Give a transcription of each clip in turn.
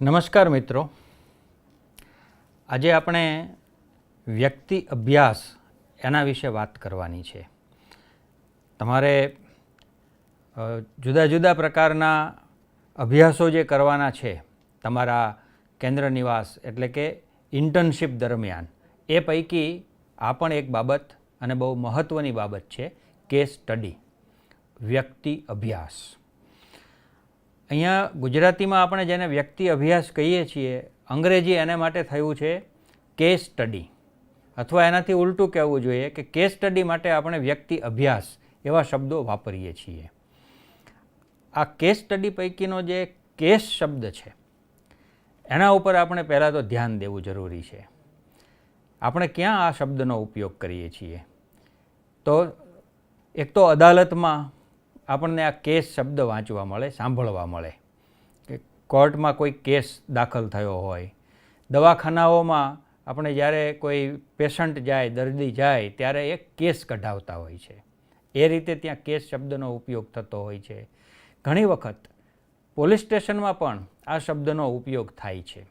નમસ્કાર મિત્રો, આજે આપણે વ્યક્તિ અભ્યાસ એના વિશે વાત કરવાની છે. તમારે જુદા જુદા પ્રકારના અભ્યાસો જે કરવાના છે તમારા કેન્દ્ર નિવાસ એટલે કે ઇન્ટર્નશિપ દરમિયાન, એ પૈકી આ પણ એક બાબત અને બહુ મહત્ત્વની બાબત છે, કેસ સ્ટડી, વ્યક્તિ અભ્યાસ. અહીંયા ગુજરાતીમાં આપણે જેને વ્યક્તિ અભ્યાસ કહીએ છીએ, અંગ્રેજી એને માટે થયું છે કેસ સ્ટડી, અથવા એનાથી ઉલટું કહેવું જોઈએ કે કેસ સ્ટડી માટે આપણે વ્યક્તિ અભ્યાસ એવા શબ્દો વાપરીએ છીએ. આ કેસ સ્ટડી પૈકીનો જે કેસ શબ્દ છે એના ઉપર આપણે પહેલાં તો ધ્યાન દેવું જરૂરી છે. આપણે ક્યાં આ શબ્દનો ઉપયોગ કરીએ છીએ? તો એક તો અદાલતમાં આપણને આ કેસ શબ્દ વાંચવા મળે, સાંભળવા મળે કે કોર્ટમાં કોઈ કેસ દાખલ થયો હોય. દવાખાનાઓમાં આપણે જ્યારે કોઈ પેશન્ટ જાય, દર્દી જાય, ત્યારે એક કેસ કઢાવતા હોય છે. એ રીતે ત્યાં કેસ શબ્દનો ઉપયોગ થતો હોય છે. ઘણી વખત પોલીસ સ્ટેશનમાં પણ આ શબ્દનો ઉપયોગ થાય છે.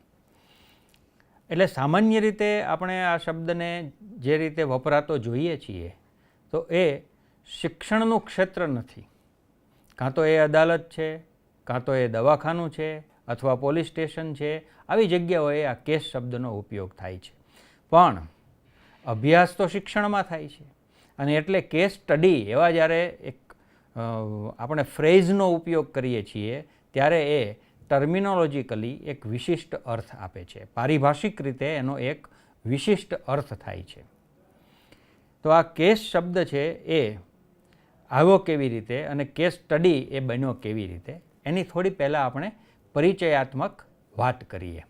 એટલે સામાન્ય રીતે આપણે આ શબ્દને જે રીતે વપરાતો જોઈએ છીએ તો એ શિક્ષણનું ક્ષેત્ર નથી. કાં તો એ અદાલત છે, કાં તો એ દવાખાનું છે, અથવા પોલીસ સ્ટેશન છે. આવી જગ્યાઓએ આ કેસ શબ્દનો ઉપયોગ થાય છે. પણ અભ્યાસ તો શિક્ષણમાં થાય છે, અને એટલે કેસ સ્ટડી એવા જ્યારે એક આપણે ફ્રેઝનો ઉપયોગ કરીએ છીએ ત્યારે એ ટર્મિનોલોજીકલી એક વિશિષ્ટ અર્થ આપે છે. પારિભાષિક રીતે એનો એક વિશિષ્ટ અર્થ થાય છે. તો આ કેસ શબ્દ છે એ આવ્યો કેવી રીતે અને કેસ સ્ટડી એ બન્યો કેવી રીતે, એની થોડી પહેલાં આપણે પરિચયાત્મક વાત કરીએ.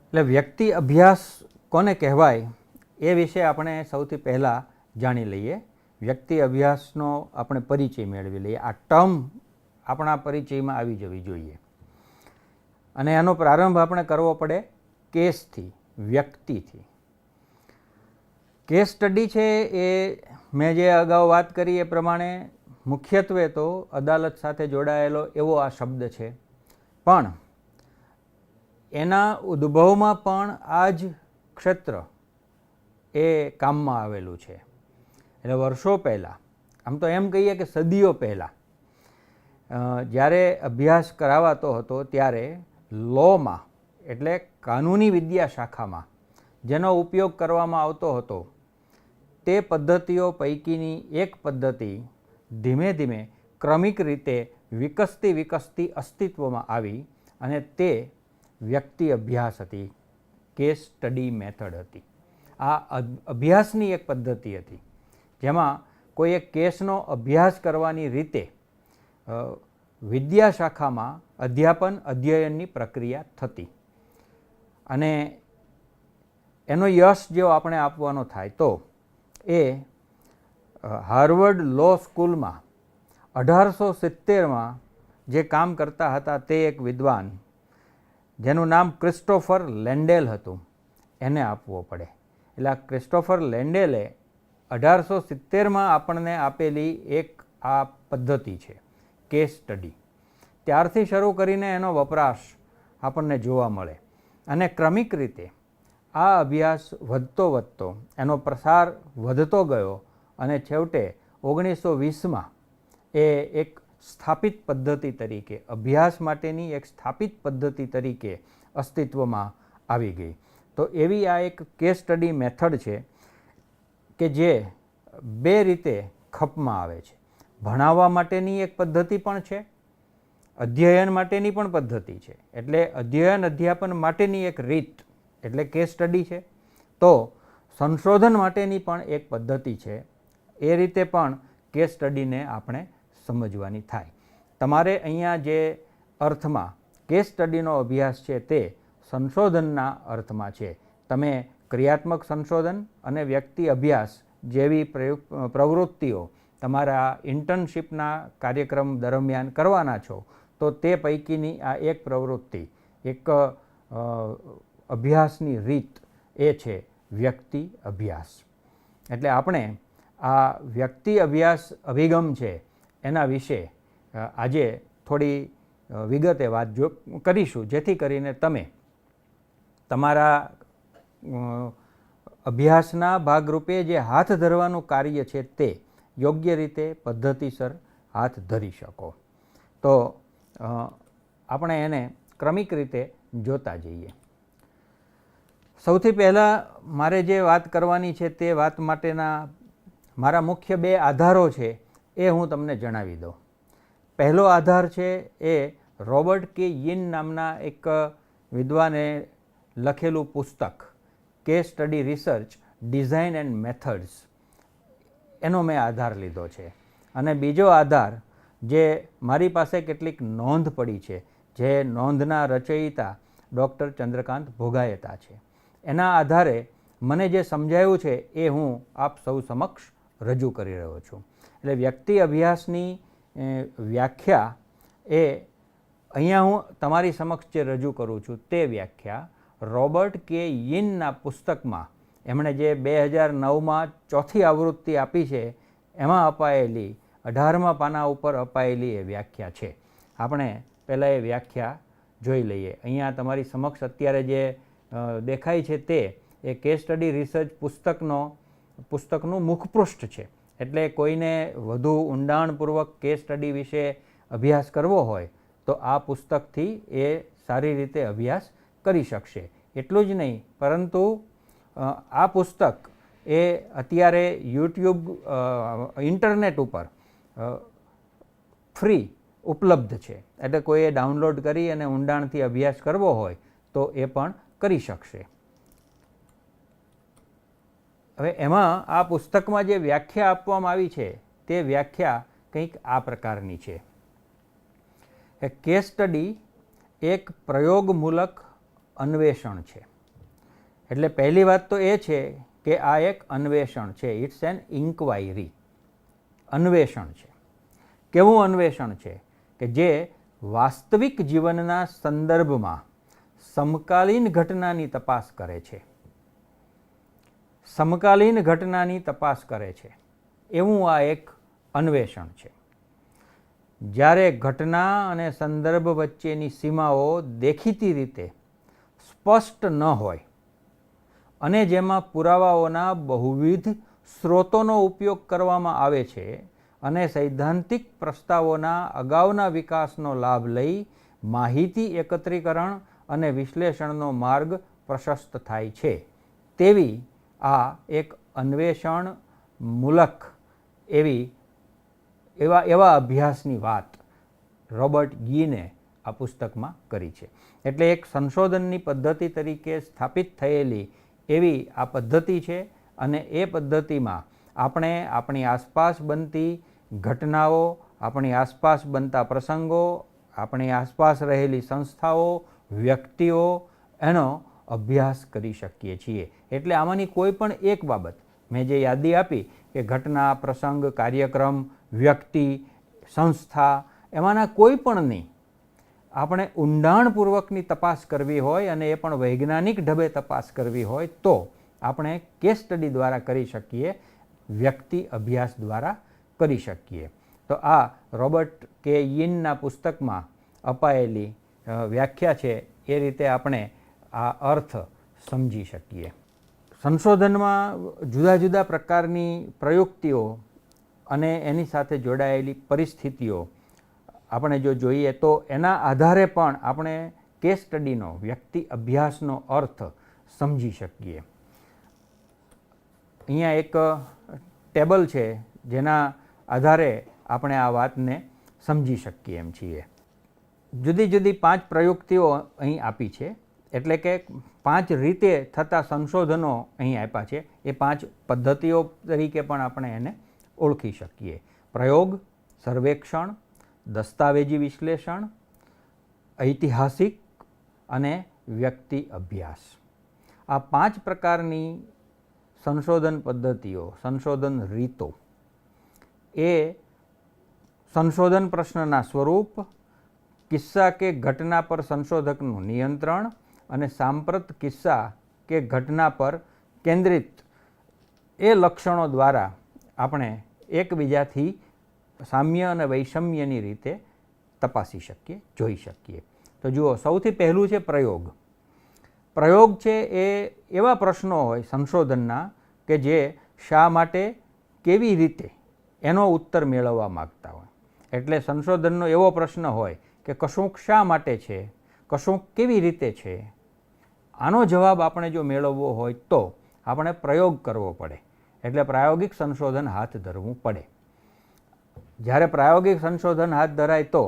એટલે વ્યક્તિ અભ્યાસ કોને કહેવાય એ વિશે આપણે સૌથી પહેલાં જાણી લઈએ. વ્યક્તિ અભ્યાસનો આપણે પરિચય મેળવી લઈએ. આ ટર્મ આપણા પરિચયમાં આવી જવી જોઈએ, અને એનો પ્રારંભ આપણે કરવો પડે કેસથી, વ્યક્તિથી. કેસ સ્ટડી છે એ મેં જે અગાઉ વાત કરી એ પ્રમાણે મુખ્યત્વે તો અદાલત સાથે જોડાયેલો એવો આ શબ્દ છે, પણ એના ઉદ્ભવમાં પણ આ જ ક્ષેત્ર એ કામમાં આવેલું છે. એટલે વર્ષો પહેલાં, આમ તો એમ કહીએ કે સદીઓ પહેલાં, જ્યારે અભ્યાસ કરાવાતો હતો ત્યારે લૉમાં એટલે કાનૂની વિદ્યા શાખામાં જેનો ઉપયોગ કરવામાં આવતો હતો તે પદ્ધતિઓ પૈકીની એક પદ્ધતિ ધીમે ધીમે ક્રમિક રીતે વિકસતી અસ્તિત્વમાં આવી, અને તે વ્યક્તિ અભ્યાસ હતી, કેસ સ્ટડી મેથડ હતી. આ અભ્યાસની એક પદ્ધતિ હતી જેમાં કોઈ એક કેસનો અભ્યાસ કરવાની રીતે વિદ્યાશાખામાં અધ્યયનની પ્રક્રિયા થતી. અને એનો યશ જો આપણે આપવાનો થાય તો એ હાર્વર્ડ લો સ્કૂલમાં 1870માં જે કામ કરતા હતા તે એક વિદ્વાન જેનું નામ ક્રિસ્ટોફર લેન્ડેલ હતું, એને આપવો પડે. એટલે આ ક્રિસ્ટોફર લેન્ડેલે 1870માં આપણને આપેલી એક આ પદ્ધતિ છે કેસ સ્ટડી. ત્યારથી શરૂ કરીને એનો વપરાશ આપણને જોવા મળે, અને ક્રમિક રીતે આ અભ્યાસ વધતો એનો પ્રસાર વધતો ગયો, અને છેવટે 1920માં એ એક સ્થાપિત પદ્ધતિ તરીકે, અભ્યાસ માટેની એક સ્થાપિત પદ્ધતિ તરીકે અસ્તિત્વમાં આવી ગઈ. તો એવી આ એક કેસ સ્ટડી મેથડ છે કે જે બે રીતે ખપમાં આવે છે. ભણાવવા માટેની એક પદ્ધતિ પણ છે, અધ્યયન માટેની પણ પદ્ધતિ છે. એટલે અધ્યયન અધ્યાપન માટેની એક રીત એટલે કેસ સ્ટડી છે, તો સંશોધન માટેની પણ એક પદ્ધતિ છે. એ રીતે પણ કેસ સ્ટડીને આપણે સમજવાની થાય. તમારે અહીંયા જે અર્થમાં કેસ સ્ટડીનો અભ્યાસ છે તે સંશોધનના અર્થમાં છે. તમે ક્રિયાત્મક સંશોધન અને વ્યક્તિ અભ્યાસ જેવી પ્રવૃત્તિઓ તમારા ઇન્ટર્નશિપના કાર્યક્રમ દરમિયાન કરવાના છો, તો તે પૈકીની આ એક પ્રવૃત્તિ, એક અભ્યાસની રીત એ છે વ્યક્તિ અભ્યાસ. એટલે આપણે આ વ્યક્તિ અભ્યાસ અભિગમ છે એના વિશે આજે થોડી વિગતે વાત કરીશું, જેથી કરીને તમે તમારા અભ્યાસના ભાગરૂપે જે હાથ ધરવાનું કાર્ય છે તે યોગ્ય રીતે પદ્ધતિસર હાથ ધરી શકો. તો આપણે એને ક્રમિક રીતે જોતા જઈએ. સૌથી પહેલાં મારે જે વાત કરવાની છે તે વાત માટેના મારા મુખ્ય 2 આધારો છે એ હું તમને જણાવી દઉં. પહેલો આધાર છે એ રોબર્ટ કે યીન નામના એક વિદ્વાને લખેલું પુસ્તક case study research design and methods, એનો મેં આધાર લીધો છે. અને બીજો આધાર જે મારી પાસે કેટલીક નોંધ પડી છે, જે નોંધના રચયિતા ડૉક્ટર ચંદ્રકાંત ભોગાયતા છે, એના આધારે મને જે સમજાયું છે એ હું આપ સૌ સમક્ષ રજૂ કરી રહ્યો છું. એટલે વ્યક્તિ અભ્યાસની વ્યાખ્યા એ અહીંયા હું તમારી સમક્ષ જે રજૂ કરું છું તે વ્યાખ્યા રોબર્ટ કે યીનના પુસ્તકમાં એમણે જે 2009માં 4th આવૃત્તિ આપી છે એમાં અપાયેલી 18મા પાના ઉપર અપાયેલી એ વ્યાખ્યા છે. આપણે પહેલાં એ વ્યાખ્યા જોઈ લઈએ. અહીંયા તમારી સમક્ષ અત્યારે જે દેખાય છે તે એ કેસ સ્ટડી રિસર્ચ પુસ્તકનું મુખપૃષ્ઠ છે. એટલે કોઈને વધુ ઊંડાણપૂર્વક કેસ સ્ટડી વિશે અભ્યાસ કરવો હોય તો આ પુસ્તકથી એ સારી રીતે અભ્યાસ કરી શકશે. એટલું જ નહીં, પરંતુ આ પુસ્તક એ અત્યારે યુટ્યુબ ઇન્ટરનેટ ઉપર ફ્રી ઉપલબ્ધ છે. એટલે કોઈએ ડાઉનલોડ કરી અને ઊંડાણથી અભ્યાસ કરવો હોય તો એ પણ કરી શકશે. હવે એમાં આ પુસ્તકમાં જે વ્યાખ્યા આપવામાં આવી છે તે વ્યાખ્યા કંઈક આ પ્રકારની છે. કેસ સ્ટડી એક પ્રયોગમૂલક અન્વેષણ છે. એટલે પહેલી વાત તો એ છે કે આ એક અન્વેષણ છે. It's an inquiry. અન્વેષણ છે. કેવું અન્વેષણ છે? કે જે વાસ્તવિક જીવનના સંદર્ભમાં સમકાલીન ઘટનાની તપાસ કરે છે. સમકાલીન ઘટનાની તપાસ કરે છે એવું આ એક અન્વેષણ છે. જ્યારે ઘટના અને સંદર્ભ વચ્ચેની સીમાઓ દેખીતી રીતે સ્પષ્ટ ન હોય અને જેમાં પુરાવાઓના બહુવિધ સ્ત્રોતોનો ઉપયોગ કરવામાં આવે છે અને સૈદ્ધાંતિક પ્રસ્તાવોના અગાઉના વિકાસનો લાભ લઈ માહિતી એકત્રીકરણ અને વિશ્લેષણનો માર્ગ પ્રશસ્ત થાય છે, તેવી આ એક અન્વેષણમૂલક એવા અભ્યાસની વાત રોબર્ટ યીને આ પુસ્તકમાં કરી છે. એટલે એક સંશોધનની પદ્ધતિ તરીકે સ્થાપિત થયેલી એવી આ પદ્ધતિ છે. અને એ પદ્ધતિમાં આપણે આપણી આસપાસ બનતી ઘટનાઓ, આપણી આસપાસ બનતા પ્રસંગો, આપણી આસપાસ રહેલી સંસ્થાઓ, વ્યક્તિઓ, એનો અભ્યાસ કરી શકીએ છીએ. એટલે આમાંની કોઈ પણ એક બાબત, મેં જે યાદી આપી કે ઘટના, પ્રસંગ, કાર્યક્રમ, વ્યક્તિ, સંસ્થા, એમાંના કોઈ પણની આપણે ઊંડાણપૂર્વકની તપાસ કરવી હોય અને એ પણ વૈજ્ઞાનિક ઢબે તપાસ કરવી હોય તો આપણે કેસ સ્ટડી દ્વારા કરી શકીએ, વ્યક્તિ અભ્યાસ દ્વારા કરી શકીએ. તો આ રોબર્ટ કે યીનના પુસ્તકમાં અપાયેલી વ્યાખ્યા છે. એ રીતે આપણે આ અર્થ સમજી શકીએ. સંશોધનમાં જુદા જુદા પ્રકારની પ્રયુક્તિઓ અને એની સાથે જોડાયેલી પરિસ્થિતિઓ આપણે જો જોઈએ તો એના આધારે પણ આપણે કેસ સ્ટડીનો, વ્યક્તિ અભ્યાસનો અર્થ સમજી શકીએ. અહીંયા એક ટેબલ છે જેના આધારે આપણે આ વાતને સમજી શકીએ એમ છીએ. જુદી જુદી 5 પ્રયુક્તિઓ અહીં આપી છે. એટલે કે 5 રીતે થતા સંશોધનો અહીં આપ્યા છે. એ 5 પદ્ધતિઓ તરીકે પણ આપણે એને ઓળખી શકીએ. પ્રયોગ, સર્વેક્ષણ, દસ્તાવેજી વિશ્લેષણ, ઐતિહાસિક અને વ્યક્તિ અભ્યાસ. આ 5 પ્રકારની સંશોધન પદ્ધતિઓ, સંશોધન રીતો એ સંશોધન પ્રશ્નના સ્વરૂપ, કિસ્સા કે ઘટના પર સંશોધકનું નિયંત્રણ અને સાંપ્રત કિસ્સા કે ઘટના પર કેન્દ્રિત એ લક્ષણો દ્વારા આપણે એકબીજાથી સામ્ય અને વૈષમ્યની રીતે તપાસી શકીએ, જોઈ શકીએ. તો જુઓ, સૌથી પહેલું છે પ્રયોગ. પ્રયોગ છે એ એવા પ્રશ્નો હોય સંશોધનના કે જે શા માટે, કેવી રીતે એનો ઉત્તર મેળવવા માગતા હોય. એટલે સંશોધનનો એવો પ્રશ્ન હોય કે કશુંક શા માટે છે, કશુંક કેવી રીતે છે. આનો જવાબ આપણે જો મેળવવો હોય તો આપણે પ્રયોગ કરવો પડે. એટલે પ્રાયોગિક સંશોધન હાથ ધરવું પડે. જ્યારે પ્રાયોગિક સંશોધન હાથ ધરાય તો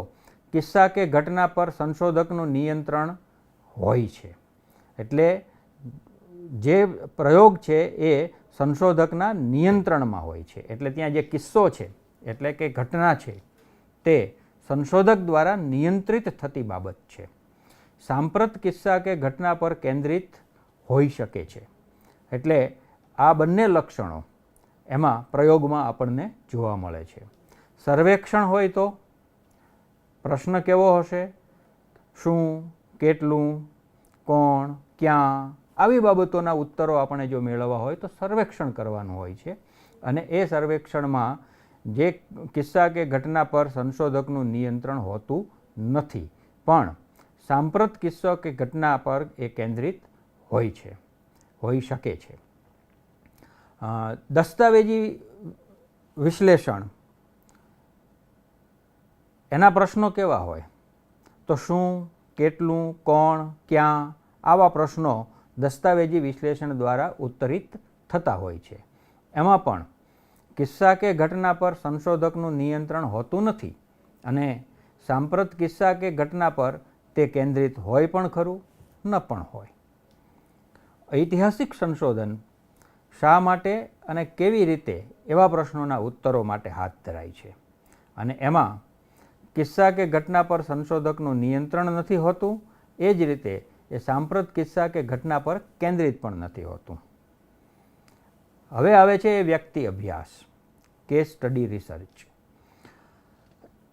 કિસ્સા કે ઘટના પર સંશોધકનું નિયંત્રણ હોય છે. એટલે જે પ્રયોગ છે એ સંશોધકના નિયંત્રણમાં હોય છે. એટલે ત્યાં જે કિસ્સો છે એટલે કે ઘટના છે તે સંશોધક દ્વારા નિયંત્રિત થતી બાબત છે. સાંપ્રત કિસ્સા કે ઘટના પર કેન્દ્રિત હોઈ શકે છે. એટલે આ બંને લક્ષણો એમાં પ્રયોગમાં આપણને જોવા મળે છે. સર્વેક્ષણ હોય તો પ્રશ્ન કેવો હશે? શું, કેટલું, કોણ, ક્યાં, આવી બાબતોના ઉત્તરો આપણે જો મેળવવા હોય તો સર્વેક્ષણ કરવાનું હોય છે. અને એ સર્વેક્ષણમાં જે કિસ્સા કે ઘટના પર સંશોધકનું નિયંત્રણ હોતું નથી, પણ સાંપ્રત કિસ્સો કે ઘટના પર એ કેન્દ્રિત હોય છે, હોઈ શકે છે. દસ્તાવેજી વિશ્લેષણ, એના પ્રશ્નો કેવા હોય? તો શું, કેટલું, કોણ, ક્યાં, આવા પ્રશ્નો દસ્તાવેજી વિશ્લેષણ દ્વારા ઉત્તરિત થતા હોય છે. એમાં પણ કિસ્સા કે ઘટના પર સંશોધકનું નિયંત્રણ હોતું નથી અને સાંપ્રત કિસ્સા કે ઘટના પર તે કેન્દ્રિત હોય પણ ખરું, ન પણ હોય. ઐતિહાસિક સંશોધન શા માટે અને કેવી રીતે એવા પ્રશ્નોના ઉત્તરો માટે હાથ ધરાય છે. અને એમાં કિસ્સા કે ઘટના પર સંશોધકનું નિયંત્રણ નથી હોતું, એ જ રીતે એ સાંપ્રત કિસ્સા કે ઘટના પર કેન્દ્રિત પણ નથી હોતું. હવે આવે છે વ્યક્તિ અભ્યાસ, કેસ સ્ટડી રિસર્ચ.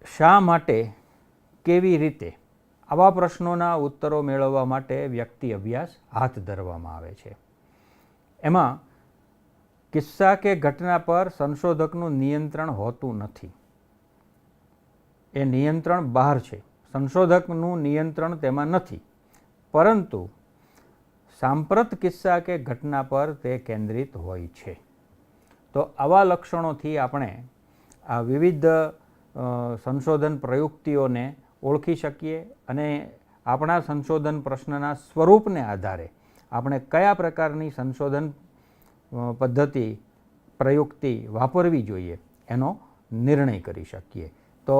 શા માટે, કેવી રીતે આવા પ્રશ્નોના ઉત્તરો મેળવવા માટે વ્યક્તિ અભ્યાસ હાથ ધરવામાં આવે છે. એમાં કિસ્સા કે ઘટના પર સંશોધકનું નિયંત્રણ હોતું નથી. એ નિયંત્રણ બહાર છે, સંશોધકનું નિયંત્રણ તેમાં નથી, પરંતુ સાંપ્રત કિસ્સા કે ઘટના પર તે કેન્દ્રિત હોય છે. તો આવા લક્ષણોથી આપણે આ વિવિધ સંશોધન પ્રયુક્તિઓને ઓળખી શકીએ અને આપણા સંશોધન પ્રશ્નના સ્વરૂપને આધારે આપણે કયા પ્રકારની સંશોધન પદ્ધતિ, પ્રયુક્તિ વાપરવી જોઈએ એનો નિર્ણય કરી શકીએ. તો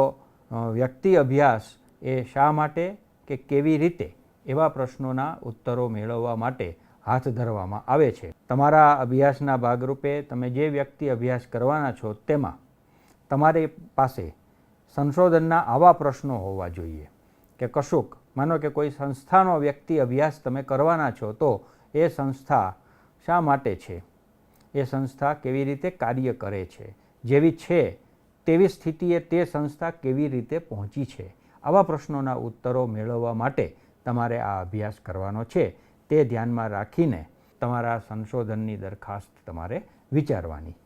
વ્યક્તિ અભ્યાસ એ શા માટે કે કેવી રીતે એવા પ્રશ્નોના ઉત્તરો મેળવવા માટે હાથ ધરવામાં આવે છે. તમારા અભ્યાસના ભાગરૂપે તમે જે વ્યક્તિ અભ્યાસ કરવાના છો તેમાં તમારી પાસે સંશોધનના આવા પ્રશ્નો હોવા જોઈએ કે કશુંક, માનો કે કોઈ સંસ્થાનો વ્યક્તિ અભ્યાસ તમે કરવાના છો તો એ સંસ્થા શા માટે છે, એ સંસ્થા કેવી રીતે કાર્ય કરે છે, જેવી છે તેવી સ્થિતિએ તે સંસ્થા કેવી રીતે પહોંચી છે. આવા પ્રશ્નોના ઉત્તરો મેળવવા માટે તમારે આ અભ્યાસ કરવાનો છે. તે ધ્યાનમાં રાખીને તમારા સંશોધનની દરખાસ્ત તમારે વિચારવાની.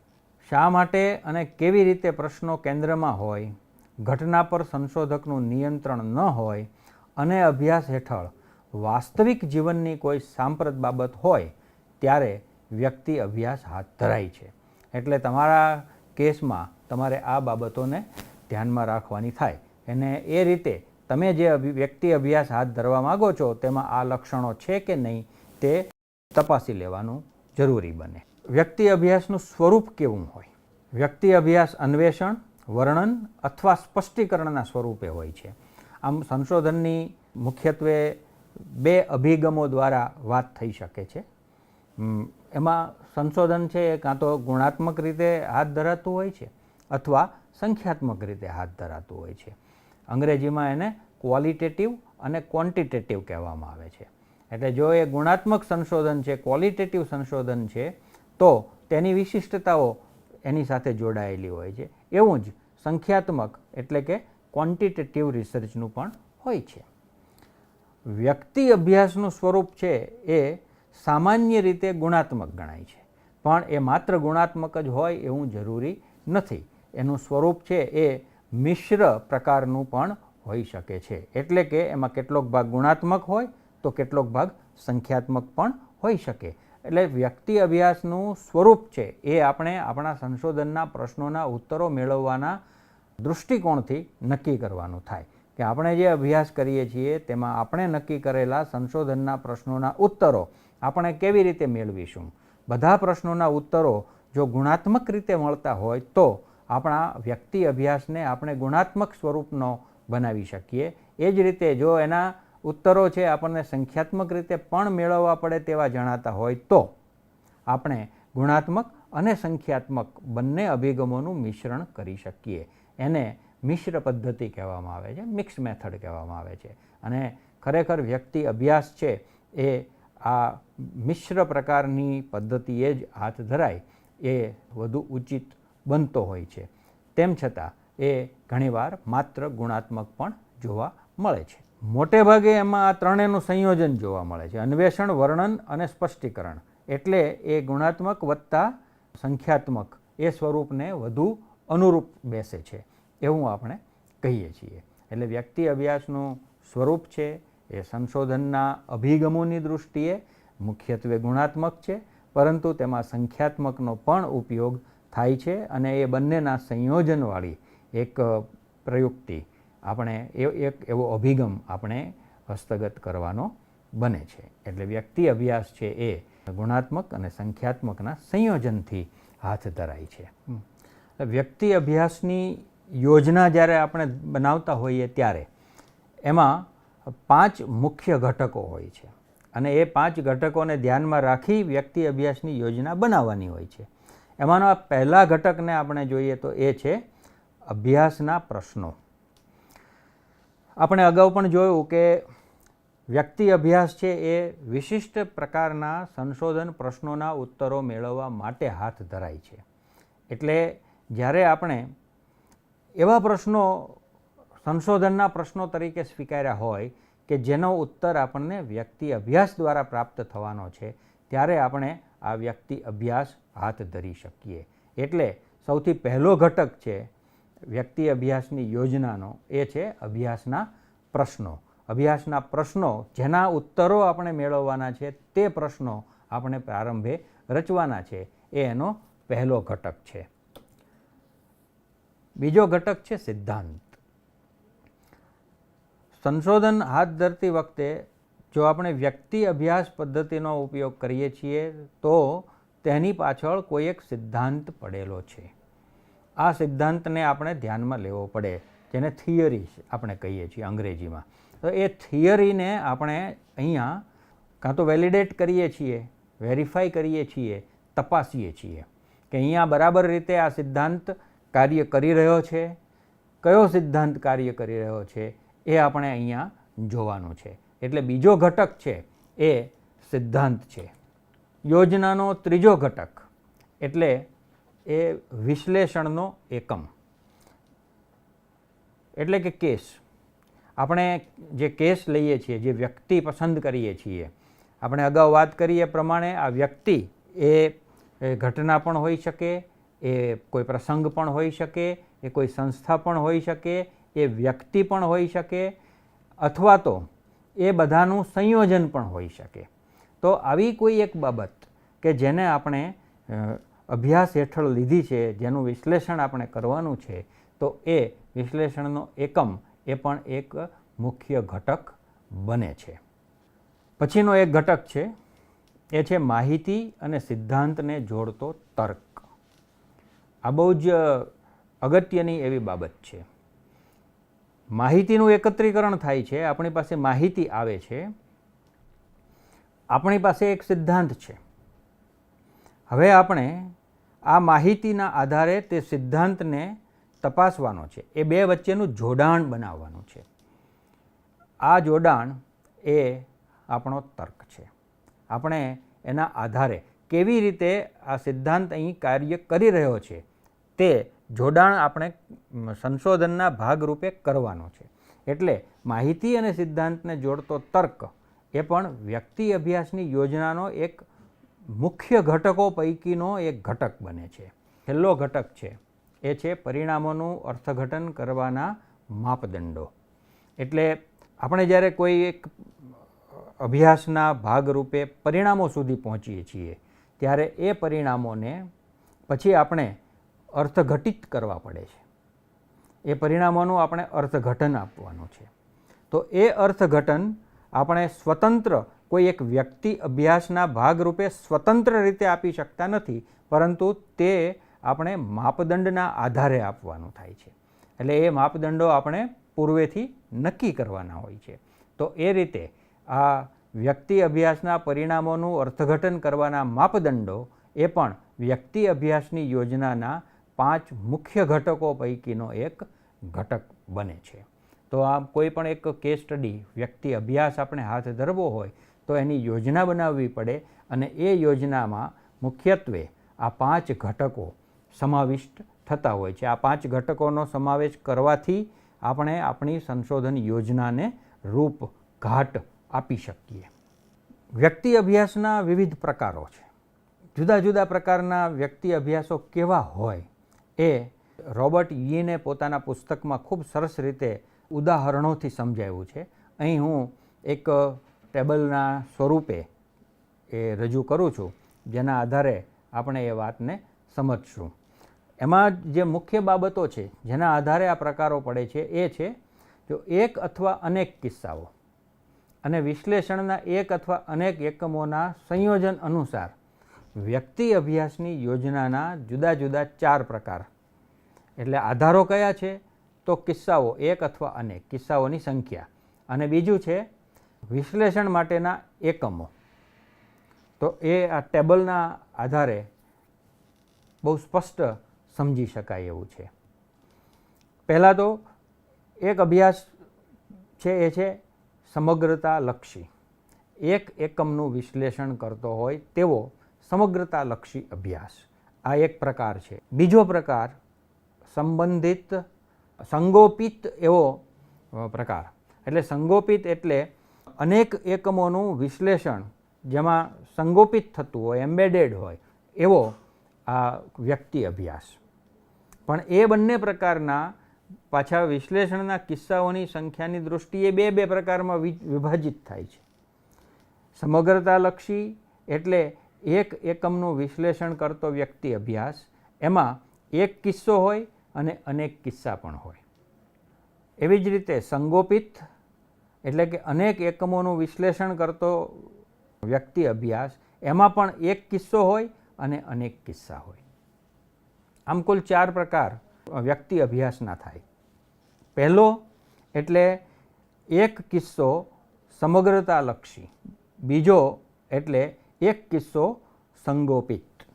શા માટે અને કેવી રીતે પ્રશ્નો કેન્દ્રમાં હોય, ઘટના પર સંશોધકનું નિયંત્રણ ન હોય અને અભ્યાસ હેઠળ વાસ્તવિક જીવનની કોઈ સાંપ્રત બાબત હોય ત્યારે વ્યક્તિ અભ્યાસ હાથ ધરાય છે. એટલે તમારા કેસમાં તમારે આ બાબતોને ધ્યાનમાં રાખવાની થાય અને એ રીતે તમે જે વ્યક્તિ અભ્યાસ હાથ ધરવા માગો છો તેમાં આ લક્ષણો છે કે નહીં તે તપાસી લેવાનું જરૂરી બને. વ્યક્તિ અભ્યાસનું સ્વરૂપ કેવું હોય? વ્યક્તિ અભ્યાસ અન્વેષણ, વર્ણન અથવા સ્પષ્ટીકરણના સ્વરૂપે હોય છે. આમ સંશોધનની મુખ્યત્વે બે અભિગમો દ્વારા વાત થઈ શકે છે. એમાં સંશોધન છે એ કાં તો ગુણાત્મક રીતે હાથ ધરાતું હોય છે અથવા સંખ્યાત્મક રીતે હાથ ધરાતું હોય છે. અંગ્રેજીમાં એને ક્વોલિટેટિવ અને ક્વોન્ટિટેટિવ કહેવામાં આવે છે. એટલે જો એ ગુણાત્મક સંશોધન છે, ક્વોલિટેટિવ સંશોધન છે, તો તેની વિશિષ્ટતાઓ એની સાથે જોડાયેલી હોય છે. એવું જ સંખ્યાત્મક એટલે કે ક્વોન્ટિટેટિવ રિસર્ચનું પણ હોય છે. વ્યક્તિ અભ્યાસનું સ્વરૂપ છે એ સામાન્ય રીતે ગુણાત્મક ગણાય છે, પણ એ માત્ર ગુણાત્મક જ હોય એવું જરૂરી નથી. એનું સ્વરૂપ છે એ મિશ્ર પ્રકારનું પણ હોઈ શકે છે. એટલે કે એમાં કેટલોક ભાગ ગુણાત્મક હોય તો કેટલોક ભાગ સંખ્યાત્મક પણ હોઈ શકે. એટલે વ્યક્તિ અભ્યાસનું સ્વરૂપ છે એ આપણે આપણા સંશોધનના પ્રશ્નોના ઉત્તરો મેળવવાના દૃષ્ટિકોણથી નક્કી કરવાનું થાય કે આપણે જે અભ્યાસ કરીએ છીએ તેમાં આપણે નક્કી કરેલા સંશોધનના પ્રશ્નોના ઉત્તરો આપણે કેવી રીતે મેળવીશું. બધા પ્રશ્નોના ઉત્તરો જો ગુણાત્મક રીતે મળતા હોય તો આપણા વ્યક્તિ અભ્યાસને આપણે ગુણાત્મક સ્વરૂપનો બનાવી શકીએ. એ જ રીતે જો એના ઉત્તરો છે આપણને સંખ્યાત્મક રીતે પણ મેળવવા પડે તેવા જણાતા હોય તો આપણે ગુણાત્મક અને સંખ્યાત્મક બંને અભિગમોનું મિશ્રણ કરી શકીએ. એને મિશ્ર પદ્ધતિ કહેવામાં આવે છે, મિક્સ મેથડ કહેવામાં આવે છે. અને ખરેખર વ્યક્તિ અભ્યાસ છે એ આ મિશ્ર પ્રકારની પદ્ધતિએ જ હાથ ધરાય એ વધુ ઉચિત બનતો હોય છે. તેમ છતાં એ ઘણીવાર માત્ર ગુણાત્મક પણ જોવા મળે છે. મોટે ભાગે એમાં આ ત્રણેયનું સંયોજન જોવા મળે છે, અન્વેષણ, વર્ણન અને સ્પષ્ટીકરણ. એટલે એ ગુણાત્મક વત્તા સંખ્યાત્મક એ સ્વરૂપને વધુ અનુરૂપ બેસે છે એવું આપણે કહીએ છીએ. એટલે વ્યક્તિ અભ્યાસનું સ્વરૂપ છે એ સંશોધનના અભિગમોની દૃષ્ટિએ મુખ્યત્વે ગુણાત્મક છે, પરંતુ તેમાં સંખ્યાત્મકનો પણ ઉપયોગ થાય છે અને એ બંનેના સંયોજનવાળી એક પ્રયુક્તિ આપણે એક એવો અભિગમ આપણે હસ્તગત કરવાનો બને છે. એટલે વ્યક્તિ અભ્યાસ છે એ ગુણાત્મક અને સંખ્યાત્મકના સંયોજનથી હાથ ધરાય છે. વ્યક્તિ અભ્યાસની યોજના જ્યારે આપણે બનાવતા હોઈએ ત્યારે એમાં 5 મુખ્ય ઘટકો હોય છે અને એ 5 ઘટકોને ધ્યાનમાં રાખી વ્યક્તિ અભ્યાસની યોજના બનાવવાની હોય છે. એમાંનો પહેલા ઘટકને આપણે જોઈએ તો એ છે અભ્યાસના પ્રશ્નો. આપણે અગાઉ પણ જોયું કે વ્યક્તિ અભ્યાસ છે એ વિશિષ્ટ પ્રકારના સંશોધન પ્રશ્નોના ઉત્તરો મેળવવા માટે હાથ ધરાય છે. એટલે જ્યારે આપણે એવા પ્રશ્નો સંશોધનના પ્રશ્નો તરીકે સ્વીકાર્યા હોય કે જેનો ઉત્તર આપણને વ્યક્તિ અભ્યાસ દ્વારા પ્રાપ્ત થવાનો છે ત્યારે આપણે આ વ્યક્તિ અભ્યાસ હાથ ધરી શકીએ. એટલે સૌથી પહેલો ઘટક છે વ્યક્તિ અભ્યાસની યોજનાનો એ છે અભ્યાસના પ્રશ્નો. અભ્યાસના પ્રશ્નો જેના ઉત્તરો આપણે મેળવવાના છે તે પ્રશ્નો આપણે પ્રારંભે રચવાના છે એ એનો પહેલો ઘટક છે. બીજો ઘટક છે સિદ્ધાંત. સંશોધન હાથ ધરતી વખતે જો આપણે વ્યક્તિ અભ્યાસ પદ્ધતિનો ઉપયોગ કરીએ છીએ તો તેની પાછળ કોઈ એક સિદ્ધાંત પડેલો છે. આ સિદ્ધાંતને આપણે ધ્યાનમાં લેવો પડે, જેને થિયરી આપણે કહીએ છીએ અંગ્રેજીમાં. તો એ થિયરીને આપણે અહીંયા કાં તો વેલિડેટ કરીએ છીએ, વેરીફાઈ કરીએ છીએ, તપાસીએ છીએ કે અહીંયા બરાબર રીતે આ સિદ્ધાંત કાર્ય કરી રહ્યો છે. કયો સિદ્ધાંત કાર્ય કરી રહ્યો છે એ આપણે અહીંયા જોવાનું છે. એટલે બીજો ઘટક છે એ સિદ્ધાંત છે. યોજનાનો ત્રીજો ઘટક એટલે એ વિશ્લેષણનો એકમ એટલે કે કેસ. આપણે જે કેસ લઈએ છીએ, જે વ્યક્તિ પસંદ કરીએ છીએ, આપણે અગાઉ વાત કરીએ પ્રમાણે આ વ્યક્તિ એ ઘટના પણ હોઈ શકે, એ કોઈ પ્રસંગ પણ હોઈ શકે, એ કોઈ સંસ્થા પણ હોઈ શકે, એ વ્યક્તિ પણ હોઈ શકે, અથવા તો એ બધાનું સંયોજન પણ હોઈ શકે. તો આવી કોઈ એક બાબત કે જેને આપણે અભ્યાસ હેઠળ લીધી છે, જેનું વિશ્લેષણ આપણે કરવાનું છે, તો એ વિશ્લેષણનો એકમ એ પણ એક મુખ્ય ઘટક બને છે. પછીનો એક ઘટક છે એ છે માહિતી અને સિદ્ધાંતને જોડતો તર્ક. આ બહુ જ અગત્યની એવી બાબત છે. માહિતીનું એકત્રીકરણ થાય છે, આપણી પાસે માહિતી આવે છે, આપણી પાસે એક સિદ્ધાંત છે. હવે આપણે આ માહિતીના આધારે તે સિદ્ધાંતને તપાસવાનો છે, એ બે વચ્ચેનું જોડાણ બનાવવાનું છે. આ જોડાણ એ આપણો તર્ક છે. આપણે એના આધારે કેવી રીતે આ સિદ્ધાંત અહીં કાર્ય કરી રહ્યો છે તે જોડાણ આપણે સંશોધનના ભાગરૂપે કરવાનો છે. એટલે માહિતી અને સિદ્ધાંતને જોડતો તર્ક એ પણ વ્યક્તિ અભ્યાસની યોજનાનો એક મુખ્ય ઘટકો પૈકીનો એક ઘટક બને છે. છેલ્લો ઘટક છે એ છે પરિણામોનું અર્થઘટન કરવાના માપદંડો. એટલે આપણે જ્યારે કોઈ એક અભ્યાસના ભાગરૂપે પરિણામો સુધી પહોંચીએ છીએ ત્યારે એ પરિણામોને પછી આપણે અર્થઘટિત કરવા પડે છે. એ પરિણામોનું આપણે અર્થઘટન આપવાનું છે. તો એ અર્થઘટન આપણે સ્વતંત્ર કોઈ એક વ્યક્તિ અભ્યાસના ભાગરૂપે સ્વતંત્ર રીતે આપી શકતા નથી, પરંતુ તે આપણે માપદંડના આધારે આપવાનું થાય છે. એટલે એ માપદંડો આપણે પૂર્વેથી નક્કી કરવાના હોય છે. તો એ રીતે આ વ્યક્તિ અભ્યાસના પરિણામોનું અર્થઘટન કરવાના માપદંડો એ પણ વ્યક્તિ અભ્યાસની યોજનાના 5 મુખ્ય ઘટકો પૈકીનો એક ઘટક બને છે. તો આ કોઈ પણ એક કેસ સ્ટડી વ્યક્તિ અભ્યાસ આપણે હાથ ધરવો હોય તો એની યોજના બનાવવી પડે, અને એ યોજનામાં મુખ્યત્વે આ 5 ઘટકો સમાવિષ્ટ થતા હોય છે. આ 5 ઘટકોનો સમાવેશ કરવાથી આપણે આપણી સંશોધન યોજનાને રૂપ ઘાટ આપી શકીએ. વ્યક્તિ અભ્યાસના વિવિધ પ્રકારો છે. જુદા જુદા પ્રકારના વ્યક્તિ અભ્યાસો કેવા હોય એ રોબર્ટ યીને પોતાના પુસ્તકમાં ખૂબ સરસ રીતે ઉદાહરણોથી સમજાવ્યું છે. અહીં હું એક ટેબલના સ્વરૂપે એ રજૂ કરું છું, જેના આધારે આપણે એ વાતને સમજશું. એમાં જે મુખ્ય બાબતો છે જેના આધારે આ પ્રકારો પડે છે એ છે જો એક અથવા અનેક કિસ્સાઓ અને વિશ્લેષણના એક અથવા અનેક એકમોના સંયોજન અનુસાર વ્યક્તિ અભ્યાસની યોજનાના જુદા જુદા 4 પ્રકાર. એટલે આધારો કયા છે? તો કિસ્સાઓ, એક અથવા અનેક કિસ્સાઓની સંખ્યા, અને બીજું છે વિશ્લેષણ માટેના એકમો. તો એ આ ટેબલના આધારે બહુ સ્પષ્ટ સમજી શકાય એવું છે. પહેલાં તો એક અભ્યાસ છે એ છે સમગ્રતાલક્ષી. એક એકમનું વિશ્લેષણ કરતો હોય તેવો સમગ્રતાલક્ષી અભ્યાસ, આ એક પ્રકાર છે. બીજો પ્રકાર સંબંધિત સંગોપિત એવો પ્રકાર. એટલે સંગોપિત એટલે અનેક એકમોનું વિશ્લેષણ જેમાં સંગોપિત થતું હોય, એમ્બેડેડ હોય એવો આ વ્યક્તિ અભ્યાસ. પણ એ બંને પ્રકારના પાછા વિશ્લેષણના કિસ્સાઓની સંખ્યાની દૃષ્ટિએ બે પ્રકારમાં વિભાજિત થાય છે. સમગ્રતાલક્ષી એટલે એક એકમનું વિશ્લેષણ કરતો વ્યક્તિ અભ્યાસ, એમાં એક કિસ્સો હોય અને અનેક કિસ્સા પણ હોય. એવી જ રીતે સંગોપિત એટલે કે અનેક એકમોનું વિશ્લેષણ કરતો વ્યક્તિ અભ્યાસ, એમાં પણ એક કિસ્સો હોય અને અનેક કિસ્સા હોય. આમ કુલ 4 પ્રકાર વ્યક્તિ અભ્યાસના થાય. પહેલો એટલે એક કિસ્સો સમગ્રતાલક્ષી, બીજો એટલે એક કિસ્સો સંગોપિત,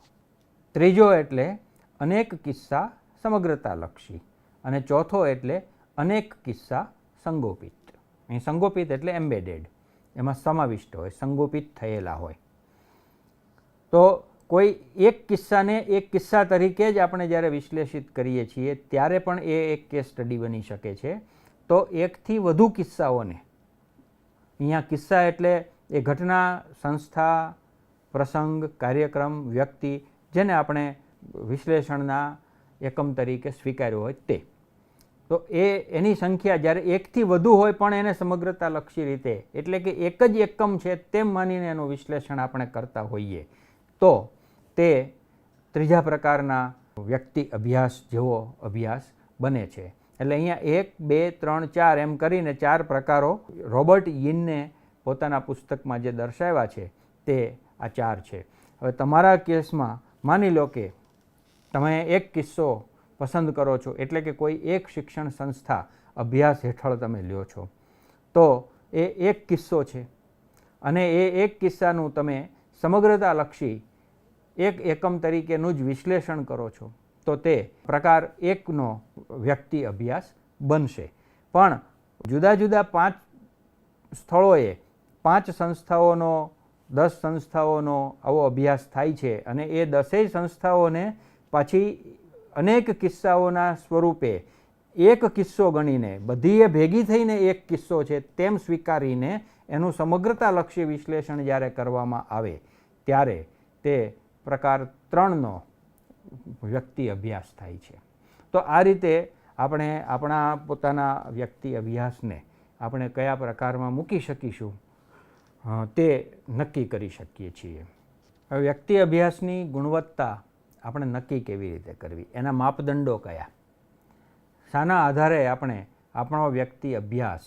ત્રીજો એટલે અનેક કિસ્સા સમગ્રતાલક્ષી, અને ચોથો એટલે અનેક કિસ્સા સંગોપિત. અહીં સંગોપિત એટલે એમ્બેડેડ, એમાં સમાવિષ્ટ હોય, સંગોપિત થયેલા હોય. તો કોઈ એક કિસ્સાને એક કિસ્સા તરીકે જ આપણે જ્યારે વિશ્લેષિત કરીએ છીએ ત્યારે પણ એ એક કેસ સ્ટડી બની શકે છે. તો એકથી વધુ કિસ્સાઓને, અહીંયા કિસ્સા એટલે એ ઘટના, સંસ્થા, પ્રસંગ, કાર્યક્રમ, વ્યક્તિ જેને આપણે વિશ્લેષણના એકમ તરીકે સ્વીકાર્યો હોય તે. તો એની સંખ્યા જ્યારે એકથી વધુ હોય પણ એને સમગ્રતાલક્ષી રીતે, એટલે કે એક જ એકમ છે તેમ માનીને એનું વિશ્લેષણ આપણે કરતા હોઈએ તો તે ત્રીજા પ્રકારના વ્યક્તિ અભ્યાસ જેવો અભ્યાસ બને છે. એટલે અહીંયા 1, 2, 3, 4 એમ કરીને 4 પ્રકારો રોબર્ટ યીને પોતાના પુસ્તકમાં જે દર્શાવ્યા છે તે આ 4 છે. હવે તમારા કેસમાં માની લો કે તમે એક કિસ્સો પસંદ કરો છો, એટલે કે કોઈ એક શિક્ષણ સંસ્થા અભ્યાસ હેઠળ તમે લ્યો છો, તો એ એક કિસ્સો છે અને એ એક કિસ્સાનું તમે સમગ્રતાલક્ષી એક એકમ તરીકેનું જ વિશ્લેષણ કરો છો, તો તે પ્રકાર 1નો વ્યક્તિ અભ્યાસ બનશે. પણ જુદા જુદા 5 સ્થળોએ 5 સંસ્થાઓનો 10 સંસ્થાઓનો આવો અભ્યાસ થાય છે, અને એ 10 સંસ્થાઓને પાછી અનેક કિસ્સાઓના સ્વરૂપે એક કિસ્સો ગણીને, બધીએ ભેગી થઈને એક કિસ્સો છે તેમ સ્વીકારીને એનું સમગ્રતાલક્ષી વિશ્લેષણ જ્યારે કરવામાં આવે ત્યારે તે પ્રકાર 3નો વ્યક્તિ અભ્યાસ થાય છે. તો આ રીતે આપણે આપણા પોતાના વ્યક્તિ અભ્યાસને આપણે કયા પ્રકારમાં મૂકી શકીશું તે નક્કી કરી શકીએ છીએ. હવે વ્યક્તિ અભ્યાસની ગુણવત્તા આપણે નક્કી કેવી રીતે કરવી, એના માપદંડો કયા, શાના આધારે આપણે આપણો વ્યક્તિ અભ્યાસ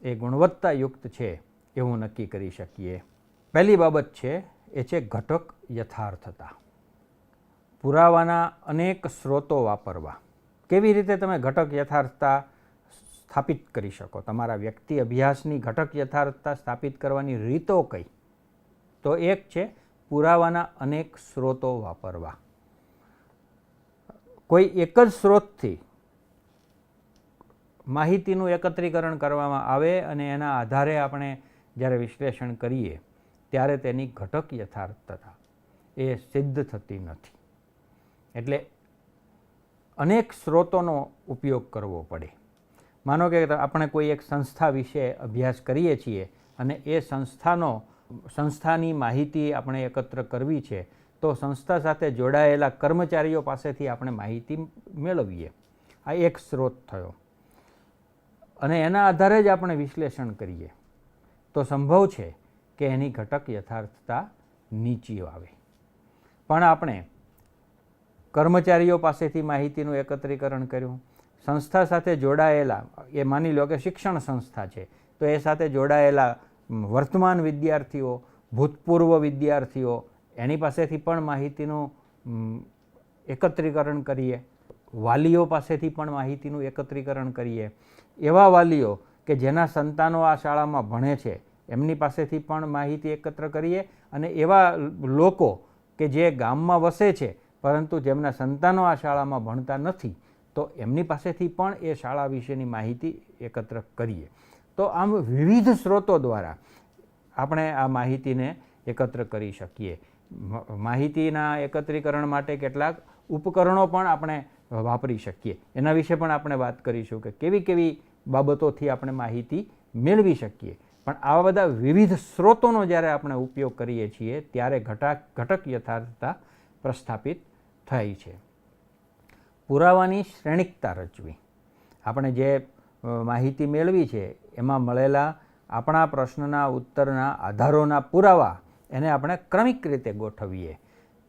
એ ગુણવત્તાયુક્ત છે એવું નક્કી કરી શકીએ. પહેલી બાબત છે એ છે ઘટક યથાર્થતા. પુરાવાના અનેક સ્ત્રોતો વાપરવા. કેવી રીતે તમે ઘટક યથાર્થતા સ્થાપિત કરી શકો, તમારા વ્યક્તિ અભ્યાસની ઘટક યથાર્થતા સ્થાપિત કરવાની રીતો કઈ? તો એક છે પુરાવાના અનેક સ્ત્રોતો વાપરવા. કોઈ એક જ સ્ત્રોતથી માહિતીનું એકત્રીકરણ કરવામાં આવે અને એના આધારે આપણે જ્યારે વિશ્લેષણ કરીએ ત્યારે તેની ઘટક યથાર્થતા એ સિદ્ધ થતી નથી. એટલે અનેક સ્ત્રોતોનો ઉપયોગ કરવો પડે. માનો કે આપણે કોઈ એક સંસ્થા વિશે અભ્યાસ કરીએ છીએ અને એ સંસ્થાની માહિતી આપણે એકત્ર કરવી છે, તો સંસ્થા સાથે જોડાયેલા કર્મચારીઓ પાસેથી આપણે માહિતી મેળવીએ. આ એક સ્ત્રોત થયો અને એના આધારે જ આપણે વિશ્લેષણ કરીએ તો સંભવ છે કે એની ઘટક યથાર્થતા નીચી આવે. પણ આપણે કર્મચારીઓ પાસેથી માહિતીનું એકત્રીકરણ કર્યું, સંસ્થા સાથે જોડાયેલા, એ માની લો કે શિક્ષણ સંસ્થા છે તો એ સાથે જોડાયેલા વર્તમાન વિદ્યાર્થીઓ, ભૂતપૂર્વ વિદ્યાર્થીઓ, એની પાસેથી પણ માહિતીનું એકત્રીકરણ કરીએ, વાલીઓ પાસેથી પણ માહિતીનું એકત્રીકરણ કરીએ. એવા વાલીઓ કે જેના સંતાનો આ શાળામાં ભણે છે એમની પાસેથી પણ માહિતી એકત્ર કરીએ અને એવા લોકો કે જે ગામમાં વસે છે પરંતુ જેમના સંતાનો આ શાળામાં ભણતા નથી તો એમની પાસેથી પણ એ શાળા વિશેની માહિતી એકત્ર કરીએ. તો આમ વિવિધ સ્ત્રોતો દ્વારા આપણે આ માહિતીને એકત્ર કરી શકીએ. માહિતીના એકત્રીકરણ માટે કેટલાક ઉપકરણો પણ આપણે વાપરી શકીએ. એના વિશે પણ આપણે વાત કરીશું કે કેવી કેવી બાબતોથી આપણે માહિતી મેળવી શકીએ. પણ આવા બધા વિવિધ સ્ત્રોતોનો જ્યારે આપણે ઉપયોગ કરીએ છીએ ત્યારે ઘટક યથાર્થતા પ્રસ્થાપિત થાય છે. પુરાવાની શ્રેણિકતા રચવી. આપણે જે માહિતી મેળવી છે એમાં મળેલા આપણા પ્રશ્નના ઉત્તરના આધારોના પુરાવા એને આપણે ક્રમિક રીતે ગોઠવીએ.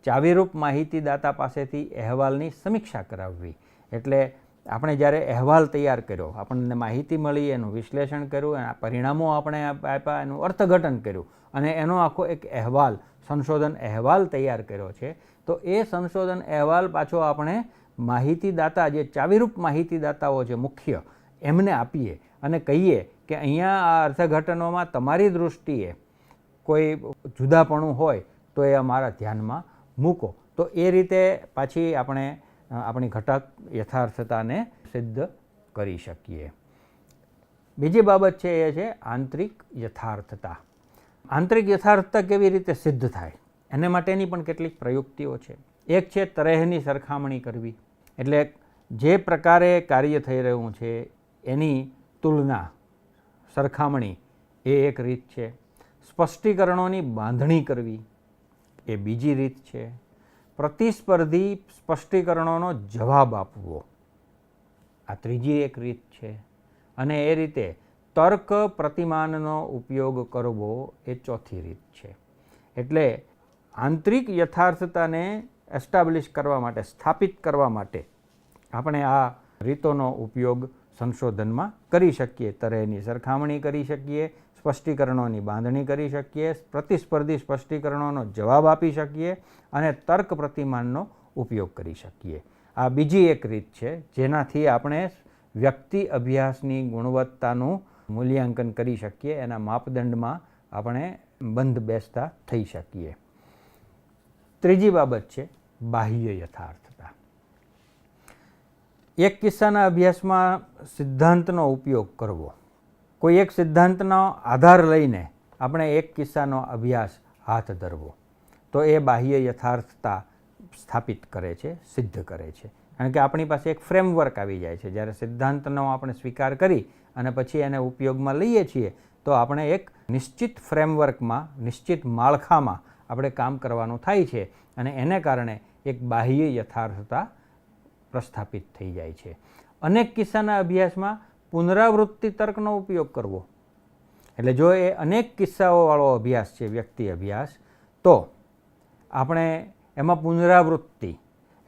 ચાવીરૂપ માહિતીદાતા પાસેથી અહેવાલની સમીક્ષા કરાવવી. એટલે આપણે જ્યારે અહેવાલ તૈયાર કર્યો, આપણને માહિતી મળી, એનું વિશ્લેષણ કર્યું, એના પરિણામો આપણે આપ્યા, એનું અર્થઘટન કર્યું અને એનો આખો એક અહેવાલ, સંશોધન અહેવાલ તૈયાર કર્યો છે, તો એ સંશોધન અહેવાલ પાછો આપણે માહિતીદાતા, જે ચાવીરૂપ માહિતીદાતાઓ છે મુખ્ય, એમને આપીએ અને કહીએ કે અહીંયા આ અર્થઘટનોમાં તમારી દૃષ્ટિએ કોઈ જુદાપણું હોય તો એ અમારા ધ્યાનમાં મૂકો. તો એ રીતે પાછી આપણે આપણી ઘટક યથાર્થતાને સિદ્ધ કરી શકીએ. બીજી બાબત છે એ છે આંતરિક યથાર્થતા. આંતરિક યથાર્થતા કેવી રીતે સિદ્ધ થાય એને માટેની પણ કેટલીક પ્રયુક્તિઓ છે. એક છે તરેહની સરખામણી કરવી. એટલે જે પ્રકારે કાર્ય થઈ રહ્યું છે એની તુલના, સરખામણી એ એક રીત છે. સ્પષ્ટીકરણોની બાંધણી કરવી એ બીજી રીત છે. પ્રતિસ્પર્ધી સ્પષ્ટીકરણોનો જવાબ આપવો આ ત્રીજી એક રીત છે. અને એ રીતે તર્ક પ્રતિમાનનો ઉપયોગ કરવો એ ચોથી રીત છે. એટલે આંતરિક યથાર્થતાને એસ્ટાબ્લિશ કરવા માટે, સ્થાપિત કરવા માટે આપણે આ રીતોનો ઉપયોગ સંશોધનમાં કરી શકીએ. તરેહની સરખામણી કરી શકીએ, સ્પષ્ટીકરણોની બાંધણી કરી શકીએ, પ્રતિસ્પર્ધી સ્પષ્ટીકરણોનો જવાબ આપી શકીએ અને તર્ક પ્રતિમાનનો ઉપયોગ કરી શકીએ. આ બીજી એક રીત છે જેનાથી આપણે વ્યક્તિ અભ્યાસની ગુણવત્તાનું મૂલ્યાંકન કરી શકીએ, એના માપદંડમાં આપણે બંધ બેસતા થઈ શકીએ. ત્રીજી બાબત છે બાહ્ય યથાર્થતા. એક કિસ્સાના અભ્યાસમાં સિદ્ધાંતનો ઉપયોગ કરવો. કોઈ એક સિદ્ધાંતનો આધાર લઈને આપણે એક કિસ્સાનો અભ્યાસ હાથ ધરવો તો એ બાહ્ય યથાર્થતા સ્થાપિત કરે છે, સિદ્ધ કરે છે. કારણ કે આપણી પાસે એક ફ્રેમવર્ક આવી જાય છે. જ્યારે સિદ્ધાંતનો આપણે સ્વીકાર કરી અને પછી એને ઉપયોગમાં લઈએ છીએ તો આપણે એક નિશ્ચિત ફ્રેમવર્કમાં, નિશ્ચિત માળખામાં આપણે કામ કરવાનું થાય છે અને એને કારણે એક બાહ્ય યથાર્થતા પ્રસ્થાપિત થઈ જાય છે. અનેક કિસ્સાના અભ્યાસમાં પુનરાવૃત્તિ તર્કનો ઉપયોગ કરવો. એટલે જો એ અનેક કિસ્સાઓવાળો અભ્યાસ છે, વ્યક્તિ અભ્યાસ, તો આપણે એમાં પુનરાવૃત્તિ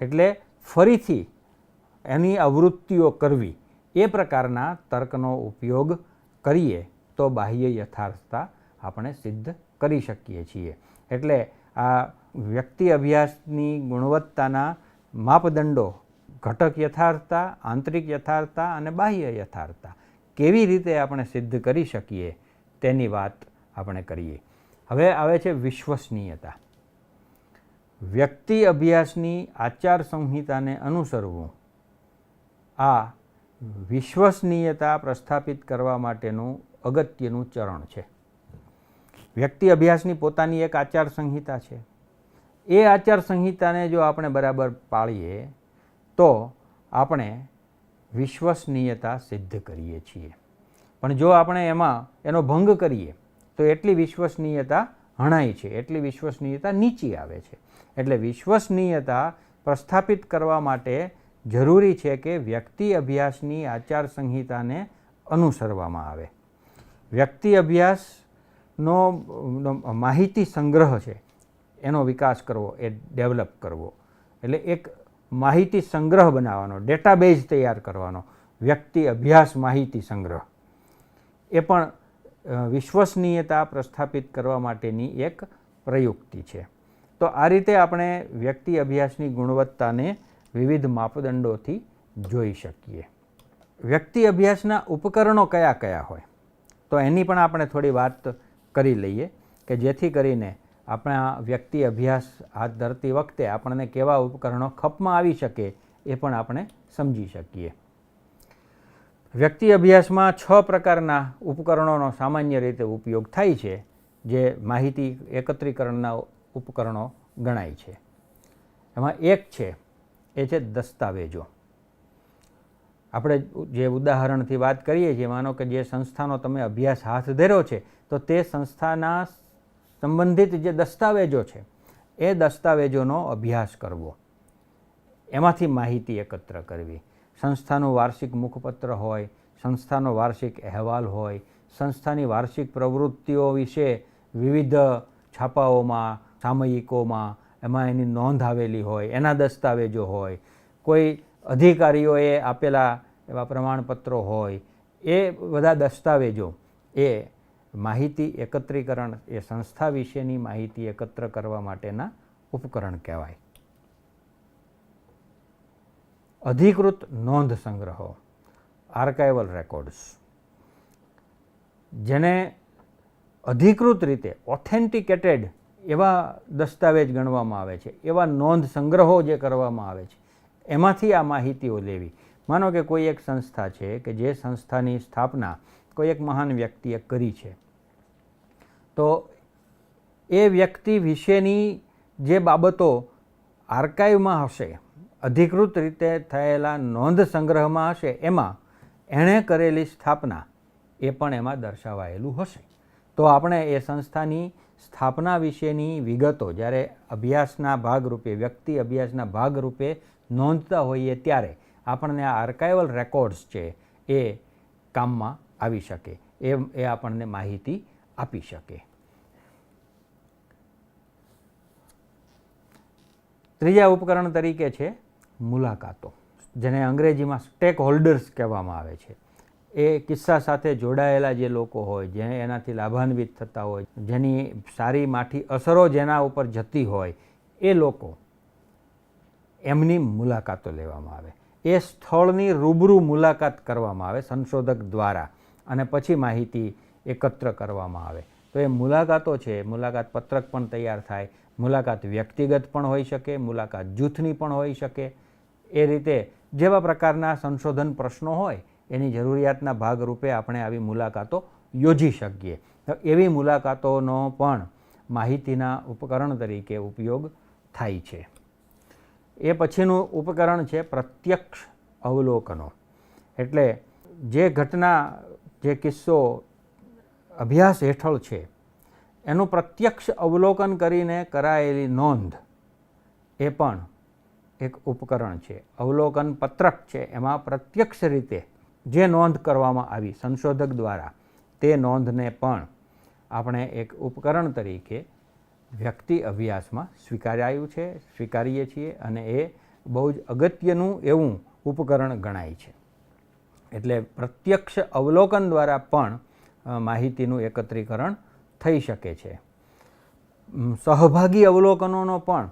એટલે ફરીથી એની આવૃત્તિઓ કરવી, એ પ્રકારના તર્કનો ઉપયોગ કરીએ તો બાહ્ય યથાર્થતા આપણે સિદ્ધ કરી શકીએ છીએ. એટલે આ વ્યક્તિ અભ્યાસની ગુણવત્તાના માપદંડો ઘટક યથાર્થતા, આંતરિક યથાર્થતા અને બાહ્ય યથાર્થતા કેવી રીતે આપણે સિદ્ધ કરી શકીએ તેની વાત આપણે કરીએ. હવે આવે છે વિશ્વસનીયતા. વ્યક્તિ અભ્યાસની આચાર સંહિતાને અનુસરવું આ વિશ્વસનીયતા પ્રસ્થાપિત કરવા માટેનું અગત્યનું ચરણ છે. વ્યક્તિ અભ્યાસની પોતાની એક આચાર સંહિતા છે. એ આચાર સંહિતાને જો આપણે બરાબર પાળીએ તો આપણે વિશ્વસનીયતા સિદ્ધ કરીએ છીએ. પણ જો આપણે એમાં એનો ભંગ કરીએ તો એટલી વિશ્વસનીયતા હણાય છે, એટલી વિશ્વસનીયતા નીચી આવે છે. એટલે વિશ્વસનીયતા પ્રસ્થાપિત કરવા માટે જરૂરી છે કે વ્યક્તિ અભ્યાસની આચાર સંહિતાને અનુસરવામાં આવે. વ્યક્તિ અભ્યાસનો માહિતી સંગ્રહ છે એનો વિકાસ કરવો, એ ડેવલપ કરવો. એટલે એક માહિતી સંગ્રહ બનાવવાનો, ડેટાબેઝ તૈયાર કરવાનો, વ્યક્તિ અભ્યાસ માહિતી સંગ્રહ, એ પણ વિશ્વસનીયતા પ્રસ્થાપિત કરવા માટેની એક પ્રયુક્તિ છે. તો આ રીતે આપણે વ્યક્તિ અભ્યાસની ગુણવત્તાને વિવિધ માપદંડોથી જોઈ શકીએ. વ્યક્તિ અભ્યાસના ઉપકરણો કયા કયા હોય તો એની પણ આપણે થોડી વાત કરી લઈએ કે જેથી કરીને આપણા વ્યક્તિ અભ્યાસ હાથ ધરતી વખતે આપણને કેવા ઉપકરણો ખપમાં આવી શકે એ પણ આપણે સમજી શકીએ. વ્યક્તિ અભ્યાસમાં 6 પ્રકારના ઉપકરણોનો સામાન્ય રીતે ઉપયોગ થાય છે, જે માહિતી એકત્રીકરણના ઉપકરણો ગણાય છે. એમાં એક છે એ છે દસ્તાવેજો. આપણે જે ઉદાહરણથી વાત કરીએ છીએ, માનો કે જે સંસ્થાનો તમે અભ્યાસ હાથ ધર્યો છે તો તે સંસ્થાના સંબંધિત જે દસ્તાવેજો છે એ દસ્તાવેજોનો અભ્યાસ કરવો, એમાંથી માહિતી એકત્ર કરવી. સંસ્થાનું વાર્ષિક મુખપત્ર હોય, સંસ્થાનો વાર્ષિક અહેવાલ હોય, સંસ્થાની વાર્ષિક પ્રવૃત્તિઓ વિશે વિવિધ છાપાઓમાં, સામયિકોમાં એમાં એની નોંધ આવેલી હોય, એના દસ્તાવેજો હોય, કોઈ અધિકારીઓએ આપેલા એવા પ્રમાણપત્રો હોય, એ બધા દસ્તાવેજો એ માહિતી એકત્રીકરણ, એ સંસ્થા વિશેની માહિતી એકત્ર કરવા માટેના ઉપકરણ કહેવાય. અધિકૃત નોંધ સંગ્રહો, આર્કાઇવલ રેકોર્ડ્સ, જેને અધિકૃત રીતે ઓથેન્ટિકેટેડ એવા દસ્તાવેજ ગણવામાં આવે છે, એવા નોંધ સંગ્રહો જે કરવામાં આવે છે, એમાંથી આ માહિતીઓ લેવી. માનો કે કોઈ એક સંસ્થા છે કે જે સંસ્થાની સ્થાપના કોઈ એક મહાન વ્યક્તિએ કરી છે, તો એ વ્યક્તિ વિશેની જે બાબતો આર્કાઇવમાં હશે, અધિકૃત રીતે થયેલા નોંધ સંગ્રહમાં હશે, એમાં એણે કરેલી સ્થાપના એ પણ એમાં દર્શાવાયેલું હશે. તો આપણે એ સંસ્થાની સ્થાપના વિશેની વિગતો જ્યારે અભ્યાસના ભાગરૂપે, વ્યક્તિ અભ્યાસના ભાગરૂપે નોંધતા હોઈએ ત્યારે આપણને આ આર્કાઇવલ રેકોર્ડ્સ છે એ કામમાં આવી શકે, એ આપણને માહિતી આપી શકે. ત્રીજા ઉપકરણ તરીકે છે મુલાકાતો, જેને અંગ્રેજીમાં સ્ટેક હોલ્ડર્સ કહેવામાં આવે છે. એ કિસ્સા સાથે જોડાયેલા જે લોકો હોય, જે એનાથી લાભાન્વિત થતા હોય, જેની સારી માઠી અસરો જેના ઉપર જતી હોય, એ લોકો, એમની મુલાકાતો લેવામાં આવે. એ સ્થળની રૂબરૂ મુલાકાત કરવામાં આવે સંશોધક દ્વારા, અને પછી માહિતી એકત્ર કરવામાં આવે. તો એ મુલાકાતો છે, મુલાકાત પત્રક પણ તૈયાર થાય. મુલાકાત વ્યક્તિગત પણ હોઈ શકે, મુલાકાત જૂથની પણ હોઈ શકે. એ રીતે જેવા પ્રકારના સંશોધન પ્રશ્નો હોય એની જરૂરિયાતના ભાગરૂપે આપણે આવી મુલાકાતો યોજી શકીએ. તો એવી મુલાકાતોનો પણ માહિતીના ઉપકરણ તરીકે ઉપયોગ થાય છે. એ પછીનું ઉપકરણ છે પ્રત્યક્ષ અવલોકનો. એટલે જે ઘટના, જે કિસ્સો અભ્યાસ હેઠળ છે એનું પ્રત્યક્ષ અવલોકન કરીને કરાયેલી નોંધ એ પણ એક ઉપકરણ છે. અવલોકન પત્રક છે, એમાં પ્રત્યક્ષ રીતે જે નોંધ કરવામાં આવી સંશોધક દ્વારા, તે નોંધને પણ આપણે એક ઉપકરણ તરીકે વ્યક્તિ અભ્યાસમાં સ્વીકારીએ છીએ અને એ બહુ જ અગત્યનું એવું ઉપકરણ ગણાય છે. એટલે પ્રત્યક્ષ અવલોકન દ્વારા પણ માહિતીનું એકત્રીકરણ થઈ શકે છે. સહભાગી અવલોકનોનો પણ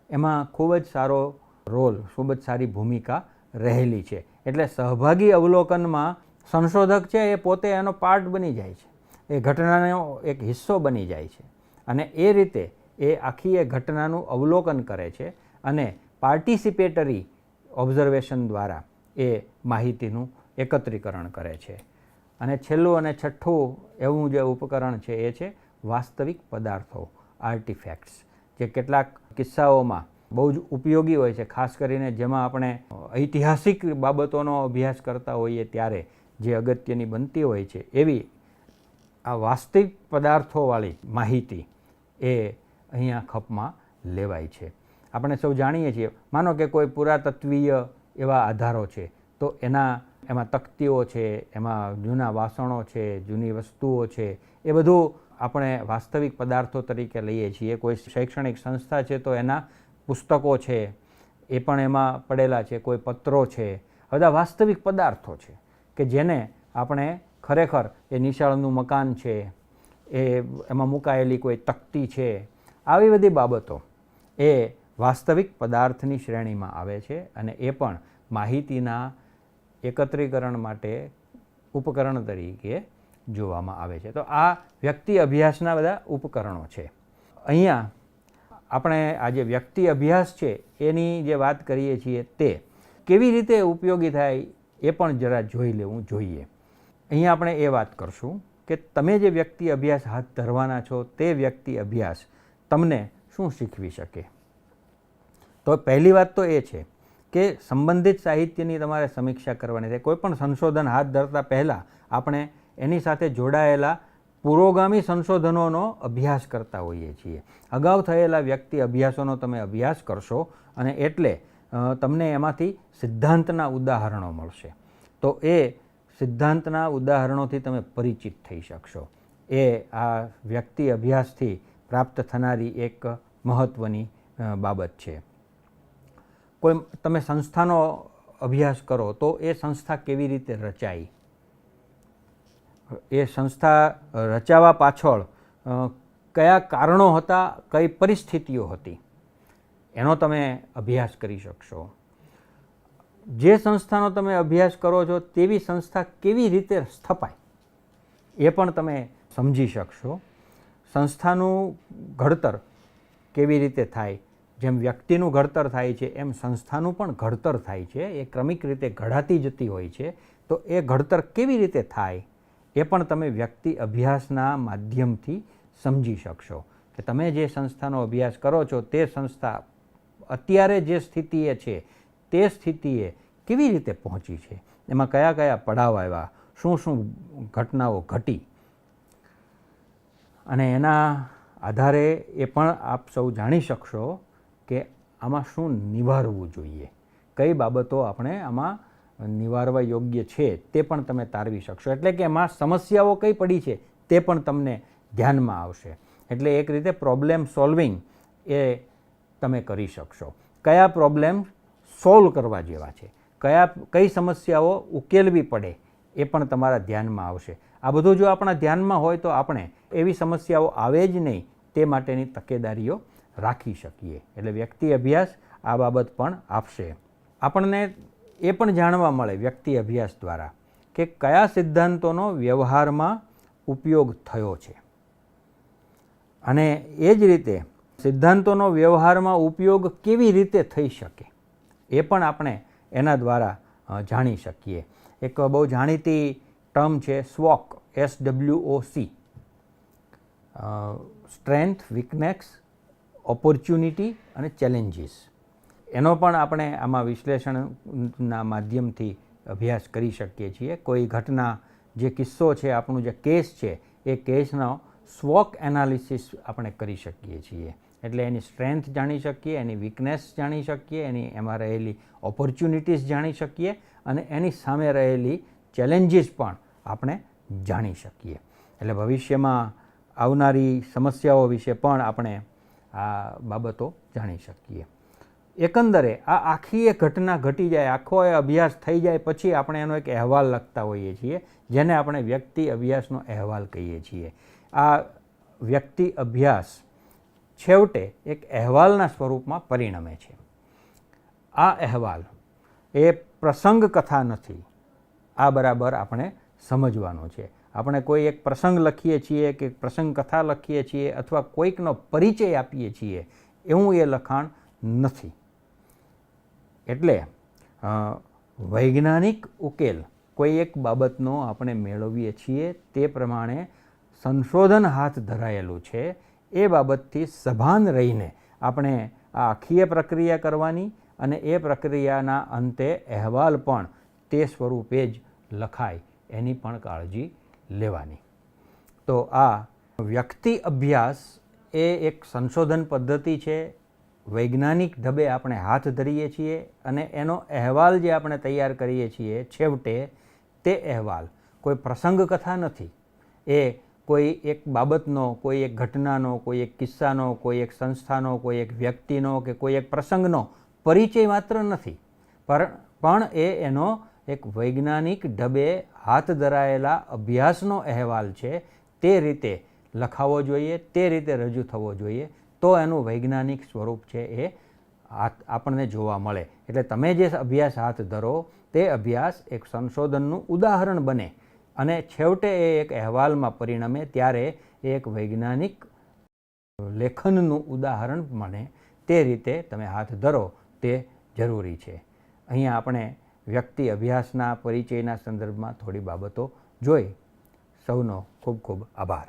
એમાં ખૂબ જ સારો રોલ, ખૂબ જ સારી ભૂમિકા રહેલી છે. એટલે સહભાગી અવલોકનમાં સંશોધક છે એ પોતે એનો પાર્ટ બની જાય છે, એ ઘટનાનો એક હિસ્સો બની જાય છે અને એ રીતે એ આખી એ ઘટનાનું અવલોકન કરે છે અને પાર્ટિસિપેટરી ઓબ્ઝર્વેશન દ્વારા એ માહિતીનું એકત્રીકરણ કરે છે. અને છેલ્લું અને છઠ્ઠું એવું જે ઉપકરણ છે એ છે વાસ્તવિક પદાર્થો, આર્ટિફેક્ટ્સ, જે કેટલાક કિસ્સાઓમાં બહુ જ ઉપયોગી હોય છે. ખાસ કરીને જેમાં આપણે ઐતિહાસિક બાબતોનો અભ્યાસ કરતા હોઈએ ત્યારે જે અગત્યની બનતી હોય છે, એવી આ વાસ્તવિક પદાર્થોવાળી માહિતી એ અહીંયા ખપમાં લેવાય છે. આપણે સૌ જાણીએ છીએ, માનો કે કોઈ પુરાતત્વીય એવા આધારો છે, તો એમાં તકતીઓ છે, એમાં જૂના વાસણો છે, જૂની વસ્તુઓ છે, એ બધું આપણે વાસ્તવિક પદાર્થો તરીકે લઈએ છીએ. કોઈ શૈક્ષણિક સંસ્થા છે તો એના પુસ્તકો છે એ પણ એમાં પડેલા છે, કોઈ પત્રો છે, બધા વાસ્તવિક પદાર્થો છે કે જેને આપણે ખરેખર એ નિશાળનું મકાન છે, એમાં મુકાયેલી કોઈ તકતી છે, આવી બધી બાબતો એ વાસ્તવિક પદાર્થની શ્રેણીમાં આવે છે અને એ પણ માહિતીના એકત્રીકરણ માટે ઉપકરણ તરીકે જોવામાં આવે છે. તો આ વ્યક્તિ અભ્યાસના બધા ઉપકરણો છે. અહીંયા આપણે આ જે વ્યક્તિ અભ્યાસ છે એની જે વાત કરીએ છીએ તે કેવી રીતે ઉપયોગી થાય એ પણ જરા જોઈ લેવું જોઈએ. અહીંયા આપણે એ વાત કરશું કે તમે જે વ્યક્તિ અભ્યાસ હાથ ધરવાના છો તે વ્યક્તિ અભ્યાસ તમને શું શીખવી શકે. તો પહેલી વાત તો એ છે કે સંબંધિત સાહિત્યની તમારે સમીક્ષા કરવાની છે. કોઈ પણ સંશોધન હાથ ધરતા પહેલાં આપણે એની સાથે જોડાયેલા પુરોગામી સંશોધનોનો અભ્યાસ કરતા હોઈએ છીએ. અગાઉ થયેલા વ્યક્તિ અભ્યાસોનો તમે અભ્યાસ કરશો અને એટલે તમને એમાંથી સિદ્ધાંતના ઉદાહરણો મળશે. તો એ સિદ્ધાંતના ઉદાહરણોથી તમે પરિચિત થઈ શકશો. એ આ વ્યક્તિ અભ્યાસથી પ્રાપ્ત થનારી એક મહત્ત્વની બાબત છે. કોઈ તમે સંસ્થાનો અભ્યાસ કરો તો એ સંસ્થા કેવી રીતે રચાઈ, એ સંસ્થા રચાવા પાછળ કયા કારણો હતા, કઈ પરિસ્થિતિઓ હતી, એનો તમે અભ્યાસ કરી શકશો. જે સંસ્થાનો તમે અભ્યાસ કરો છો તેવી સંસ્થા કેવી રીતે સ્થપાય એ પણ તમે સમજી શકશો. સંસ્થાનું ઘડતર કેવી રીતે થાય, જેમ વ્યક્તિનું ઘડતર થાય છે એમ સંસ્થાનું પણ ઘડતર થાય છે. એ ક્રમિક રીતે ઘડાતી જતી હોય છે. તો એ ઘડતર કેવી રીતે થાય એ પણ તમે વ્યક્તિ અભ્યાસના માધ્યમથી સમજી શકશો કે તમે જે સંસ્થાનો અભ્યાસ કરો છો તે સંસ્થા અત્યારે જે સ્થિતિએ છે તે સ્થિતિએ કેવી રીતે પહોંચી છે, એમાં કયા કયા પડાવ આવ્યા, શું શું ઘટનાઓ ઘટી, અને એના આધારે એ પણ આપ સૌ જાણી શકશો કે આમાં શું નિવારવું જોઈએ, કઈ બાબતો આપણે આમાં નિવારવા યોગ્ય છે તે પણ તમે તારવી શકશો. એટલે કે એમાં સમસ્યાઓ કઈ પડી છે તે પણ તમને ધ્યાનમાં આવશે. એટલે એક રીતે પ્રોબ્લેમ સોલ્વિંગ એ તમે કરી શકશો. કયા પ્રોબ્લેમ સોલ્વ કરવા જેવા છે, કઈ સમસ્યાઓ ઉકેલવી પડે એ પણ તમારા ધ્યાનમાં આવશે. આ બધું જો આપણા ધ્યાનમાં હોય તો આપણે એવી સમસ્યાઓ આવે જ નહીં તે માટેની તકેદારીઓ રાખી શકીએ. એટલે વ્યક્તિ અભ્યાસ આ બાબત પણ આપશે. આપણને એ પણ જાણવા મળે વ્યક્તિ અભ્યાસ દ્વારા કે કયા સિદ્ધાંતોનો વ્યવહારમાં ઉપયોગ થયો છે, અને એ જ રીતે સિદ્ધાંતોનો વ્યવહારમાં ઉપયોગ કેવી રીતે થઈ શકે એ પણ આપણે એના દ્વારા જાણી શકીએ. એક બહુ જાણીતી ટર્મ છે SWOC, SWOC, strength, weakness, opportunity અને ચેલેન્જીસ. એનો પણ આપણે આમાં વિશ્લેષણના માધ્યમથી અભ્યાસ કરી શકીએ છીએ. કોઈ ઘટના, જે કિસ્સો છે, આપણું જે કેસ છે એ કેસનો SWOC એનાલિસિસ આપણે કરી શકીએ છીએ. એટલે એની સ્ટ્રેન્થ જાણી શકીએ, એની વીકનેસ જાણી શકીએ, એમાં રહેલી ઓપોર્ચ્યુનિટીઝ જાણી શકીએ અને એની સામે રહેલી ચેલેન્જીસ પણ આપણે જાણી શકીએ. એટલે ભવિષ્યમાં આવનારી સમસ્યાઓ વિશે પણ આપણે આ બાબતો જાણી શકીએ. એકંદરે આ આખી એ ઘટના ઘટી જાય, આખો એ અભ્યાસ થઈ જાય પછી આપણે એનો એક અહેવાલ લખતા હોઈએ છીએ, જેને આપણે વ્યક્તિ અભ્યાસનો અહેવાલ કહીએ છીએ. આ વ્યક્તિ અભ્યાસ છેવટે એક અહેવાલના સ્વરૂપમાં પરિણમે છે. આ અહેવાલ એ પ્રસંગ કથા નથી. આ બરાબર આપણે સમજવાનો છે. આપણે કોઈ એક પ્રસંગ લખીએ છીએ કે પ્રસંગ કથા લખીએ છીએ અથવા કોઈકનો પરિચય આપીએ છીએ એવું એ લખાણ નથી. એટલે વૈજ્ઞાનિક ઉકેલ કોઈ એક બાબતનો આપણે મેળવીએ છીએ તે પ્રમાણે સંશોધન હાથ ધરાયેલું છે એ બાબતથી સભાન રહીને આપણે આ આખી પ્રક્રિયા કરવાની અને એ પ્રક્રિયાના અંતે અહેવાલ પણ તે સ્વરૂપે જ લખાય એની પણ કાળજી લેવાની. તો આ વ્યક્તિ અભ્યાસ એ એક સંશોધન પદ્ધતિ છે. વૈજ્ઞાનિક ઢબે આપણે હાથ ધરીએ છીએ અને એનો અહેવાલ જે આપણે તૈયાર કરીએ છીએ છેવટે તે અહેવાલ કોઈ પ્રસંગ કથા નથી. એ કોઈ એક બાબતનો, કોઈ એક ઘટનાનો, કોઈ એક કિસ્સાનો, કોઈ એક સંસ્થાનો, કોઈ એક વ્યક્તિનો કે કોઈ એક પ્રસંગનો પરિચય માત્ર નથી, પણ એનો એક વૈજ્ઞાનિક ઢબે હાથ ધરાયેલા અભ્યાસનો અહેવાલ છે. તે રીતે લખાવો જોઈએ, તે રીતે રજૂ થવો જોઈએ, તો એનું વૈજ્ઞાનિક સ્વરૂપ છે એ આપણને જોવા મળે. એટલે તમે જે અભ્યાસ હાથ ધરો તે અભ્યાસ એક સંશોધનનું ઉદાહરણ બને અને છેવટે એ એક અહેવાલમાં પરિણમે ત્યારે એ એક વૈજ્ઞાનિક લેખનનું ઉદાહરણ બને. તે રીતે તમે હાથ ધરો તે જરૂરી છે. અહીંયા આપણે વ્યક્તિ અભ્યાસના પરિચયના સંદર્ભમાં થોડી બાબતો જોઈ. સૌનો ખૂબ ખૂબ આભાર.